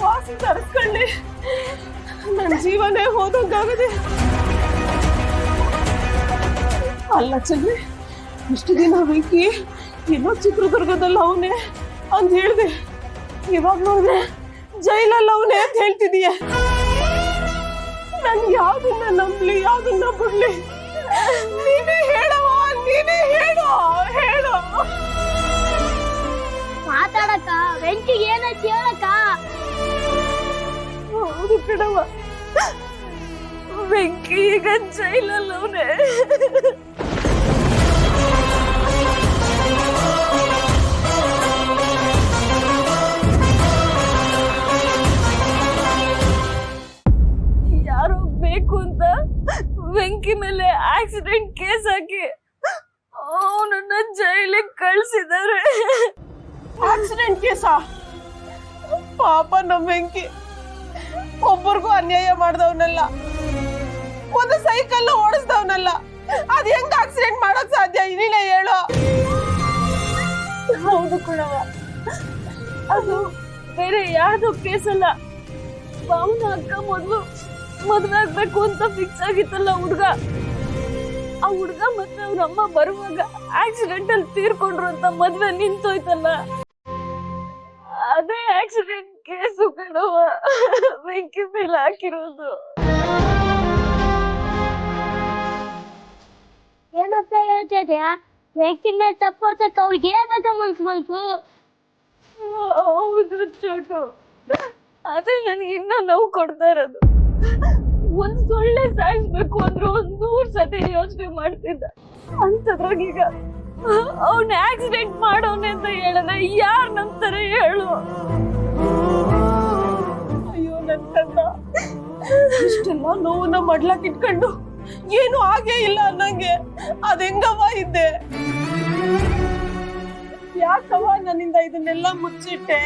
ವಾಸಿ ತರಿಸ್ಕೊಳ್ಳಿ, ನನ್ನ ಜೀವನೇ ಹೋದಂಗಾಗದೆ. ಅಲ್ಲ ಚೆನ್ನಿ, ಇಷ್ಟು ದಿನ ವೆಂಕಿ ಏನೋ ಚಿತ್ರದುರ್ಗದಲ್ಲಿ ಅವನೇ ಅಂತ ಹೇಳ್ದೆ, ಇವಾಗ ನೋಡಿದ್ರೆ ಜೈಲಲ್ಲಿ ಅವನೇ ಅಂತ ಹೇಳ್ತಿದೀಯ. ನನ್ ಯಾವ್ದನ್ನ ನಂಬ್ಲಿ, ಯಾವ್ದನ್ನ ಬಿಡ್ಲಿ? ನೀನೇ ಹೇಳವ, ನೀನೇ ಹೇಳು ಹೇಳು. ಮಾತಾಡಕ್ಕ, ವೆಂಕಿಗೆ ಏನೈತಿ ಹೇಳಕ್ಕ? ಹೌದು ಕಣವ, ವೆಂಕಿ ಈಗ ಜೈಲಲ್ಲಿ ಅವನೇ. ಯಾರೋ ಬೇಕು ಅಂತ ವೆಂಕಿ ಮೇಲೆ ಆಕ್ಸಿಡೆಂಟ್ ಕೇಸ್ ಹಾಕಿ ಅವನನ್ನ ಜೈಲಿಗೆ ಕಳ್ಸಿದ್ದಾರೆ. ಆಕ್ಸಿಡೆಂಟ್ ಕೇಸಾ? ಪಾಪ ನಮ್ಮ ವೆಂಕಿ ಒಬ್ಬರಿಗೂ ಅನ್ಯಾಯ ಮಾಡ್ದವನಲ್ಲ, ಒಂದು ಸೈಕಲ್ ಓಡಿಸ್ದವನಲ್ಲ. ಅದ್ ಹೆಂಗ್ ಆಕ್ಸಿಡೆಂಟ್ ಮಾಡಕ್ ಸಾಧ್ಯ? ನೀನೇ ಹೇಳೋ. ಹೌದು ಕಣವ, ಅದು ಬೇರೆ ಯಾವ್ದು ಕೇಸ್ ಅಲ್ಲ. ಅವನ ಅಕ್ಕ ಮದ್ವೆ ಆಗ್ಬೇಕು ಅಂತ ಫಿಕ್ಸ್ ಆಗಿತ್ತಲ್ಲ ಹುಡ್ಗ. ಆ ಹುಡ್ಗ ಮತ್ತೆ ಅವ್ರ ಅಮ್ಮ ಬರುವಾಗ ಆಕ್ಸಿಡೆಂಟ್ ಅಲ್ಲಿ ತೀರ್ಕೊಂಡ್ರು ಅಂತ ಮದ್ವೆ ನಿಂತೋಯ್ತಲ್ಲ, ಅದೇ ಆಕ್ಸಿಡೆಂಟ್ ಕೇಸು ಕಣವ ವೆಂಕಿ ಮೇಲೆ ಹಾಕಿರೋದು. ಏನಂತ ಹೇಳ್ತಿದ್ಯಾ? ವೆಂಕಿ ಮೇಲೆ ತಪ್ಪೋತಕ್ಕ ಅವ್ರಿಗೆ ಏನಂತ ಮನ್ಸು? ಹೌದು ಚೋಟು, ಅದೇ ನನಗೆ ಇನ್ನೂ ನೋವು ಕೊಡ್ತಾ ಇರೋದು. ಒಂದ್ ಸೊಳ್ಳೆ ಸಾಯಿಸ್ಬೇಕು ಅಂದ್ರೆ 100 ಸತಿ ಯೋಚನೆ ಮಾಡ್ತಿದ್ದ. ಅಂತದ್ರಾಗೀಗ ಅವನ್ ಆಕ್ಸಿಡೆಂಟ್ ಮಾಡೋನೆ ಅಂತ ಹೇಳದ ಯಾರ್ ನಂಬ್ತಾರೆ ಹೇಳು? ಅಯ್ಯೋ ನನ್ ಕಂದ, ಇಷ್ಟೆಲ್ಲ ನೋವನ್ನ ಮಡ್ಲಾಕ್ ಇಟ್ಕೊಂಡು ಏನು ಆಗೇ ಇಲ್ಲ ಅನ್ನಂಗೆ ಅದೆಂಗವ ಇದ್ದೆ? ಯಾಕವ ನನ್ನಿಂದ ಇದನ್ನೆಲ್ಲ ಮುಚ್ಚಿಟ್ಟೆ?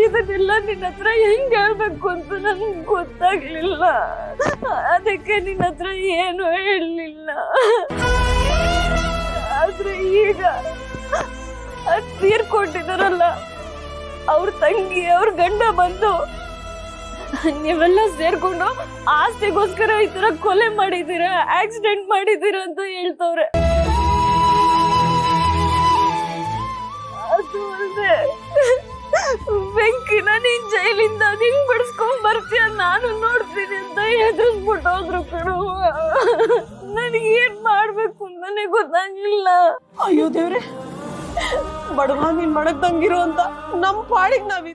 ಇದನ್ನೆಲ್ಲ ನಿನ್ನ ಹತ್ರ ಹೆಂಗ್ ಹೇಳ್ಬೇಕು ಅಂತ ನನ್ಗೆ ಗೊತ್ತಾಗ್ಲಿಲ್ಲ. ಅದಕ್ಕೆ ನಿನ್ನ ಹತ್ರ ಏನು ಹೇಳಲಿಲ್ಲ. ಆದ್ರೆ ಈಗ ತೀರ್ಕೊಂಡಿದಾರಲ್ಲ ಅವ್ರ ತಂಗಿ, ಅವ್ರ ಗಂಡ ಬಂದು ನೀವೆಲ್ಲ ಸೇರ್ಕೊಂಡು ಆಸ್ತಿಗೋಸ್ಕರ ಈ ತರ ಕೊಲೆ ಮಾಡಿದೀರ, ಆಕ್ಸಿಡೆಂಟ್ ಮಾಡಿದೀರ ಅಂತ ಹೇಳ್ತವ್ರೆ. ಅದು ಅಲ್ಲದೆ ವೆಂಕಿನ ನೀನ್ ಜೈಲಿಂದ ಹಿಂಗ್ ಬಿಡಿಸ್ಕೊಂಡ್ ಬರ್ತೀಯ, ನಾನು ನೋಡ್ತೀನಿ ಅಂತ ಎದುರಿಸ್ಬಿಟ್ಟು ಹೋದ್ರು ಕಣೋ. ನನಗೆ ಏನ್ ಮಾಡ್ಬೇಕು ಅಂತಾನೆ ಗೊತ್ತಾಗ್ಲಿಲ್ಲ. ಅಯ್ಯೋ ದೇವ್ರೆ, ಬಡವ ನೀನ್ ಮಾಡಕ್ ತಂಗಿರೋ ಅಂತ ನಮ್ ಪಾಡಿಗೆ ನಾವ್